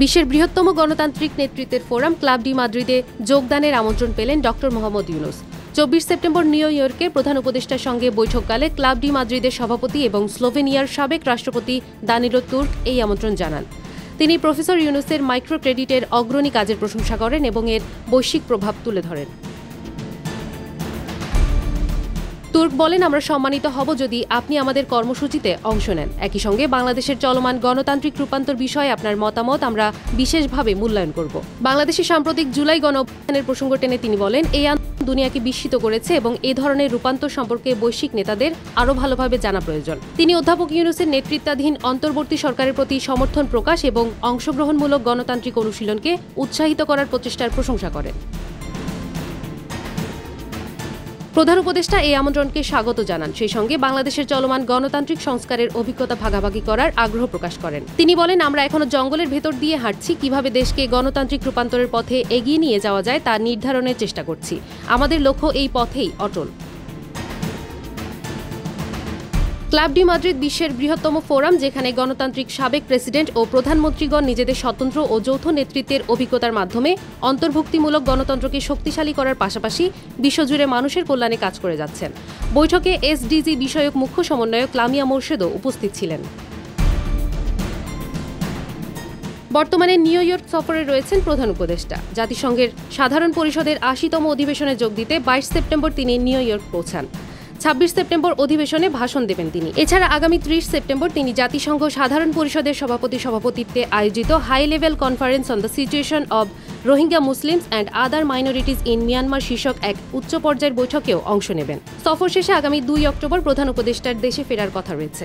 বিশ্বের বৃহত্তম গণতান্ত্রিক নেতৃত্বের ফোরাম ক্লাব ডি মাদ্রিদে যোগদানের আমন্ত্রণ পেলেন doctor Mohammad Yunus. 24 September new ইয়র্কে প্রধান উপদেষ্টার সঙ্গে বৈঠককালে ক্লাব ডি মাদ্রিদের সভাপতি এবং স্লোভেনিয়ার সাবেক রাষ্ট্রপতি দানিলো তুর্ক এই আমন্ত্রণ জানান। তিনি প্রফেসর ইউনুসের মাইক্রো ক্রেডিটের অগ্রণী কাজের প্রশংসা করেন এবং এর বৈশ্বিক প্রভাব তুলে ধরেন। তুর্ক বলেন, আমরা সম্মানিত হব যদি আপনি আমাদের কর্মসূচিতে অংশ নেন। একই সঙ্গে বাংলাদেশের চলমান গণতান্ত্রিক রূপান্তর বিষয়ে আপনার মতামত আমরা বিশেষভাবে মূল্যায়ন করব। বাংলাদেশের সাম্প্রতিক জুলাই গণঅভ্যুত্থানের প্রসঙ্গ টেনে তিনি বলেন, এই আন্দোলন দুনিয়াকে বিস্মিত করেছে এবং এ ধরনের রূপান্তর সম্পর্কে বৈশ্বিক নেতাদের আরও ভালোভাবে জানা প্রয়োজন। তিনি অধ্যাপক ইউনুসের নেতৃত্বাধীন অন্তর্বর্তী সরকারের প্রতি সমর্থন প্রকাশ এবং অংশগ্রহণমূলক গণতান্ত্রিক অনুশীলনকে উৎসাহিত করার প্রচেষ্টার প্রশংসা করেন। প্রধান উপদেষ্টা এই আমন্ত্রণকে স্বাগত জানান। সেই সঙ্গে বাংলাদেশের চলমান গণতান্ত্রিক সংস্কারের অভিজ্ঞতা ভাগাভাগি করার আগ্রহ প্রকাশ করেন। তিনি বলেন, আমরা এখনো জঙ্গলের ভেতর দিয়ে হাঁটছি, কিভাবে দেশকে গণতান্ত্রিক রূপান্তরের পথে এগিয়ে নিয়ে যাওয়া যায় তা নির্ধারণের চেষ্টা করছি। আমাদের লক্ষ্য এই পথেই অটল। ক্লাব ডি মাদ্রিদ বিশ্বের বৃহত্তম ফোরাম, যেখানে গণতান্ত্রিক সাবেক প্রেসিডেন্ট ও প্রধানমন্ত্রীগণ নিজেদের স্বতন্ত্র ও যৌথ নেতৃত্বের অভিজ্ঞতার মাধ্যমে অন্তর্ভুক্তিমূলক গণতন্ত্রকে শক্তিশালী করার পাশাপাশি বিশ্বজুড়ে মানুষের কল্যাণে কাজ করে যাচ্ছেন। বৈঠকে এসডিজি বিষয়ক মুখ্য সমন্বয়ক লামিয়া মোর্শেদও উপস্থিত ছিলেন। বর্তমানে নিউ ইয়র্ক সফরে রয়েছেন প্রধান উপদেষ্টা। জাতিসংঘের সাধারণ পরিষদের ৮০তম অধিবেশনে যোগ দিতে ২২ সেপ্টেম্বর তিনি নিউ ইয়র্ক পৌঁছান। ২৬ সেপ্টেম্বর অধিবেশনে ভাষণ দেবেন তিনি। এছাড়া আগামী ৩০ সেপ্টেম্বর তিনি জাতিসংঘ সাধারণ পরিষদের সভাপতিত্বে আয়োজিত high level conference on the situation of Rohingya Muslims and other minorities in Myanmar শীর্ষক এক উচ্চ পর্যায়ের বৈঠকেও অংশ নেবেন। সফর শেষে আগামী ২ অক্টোবর প্রধান উপদেষ্টার দেশে ফেরার কথা রয়েছে।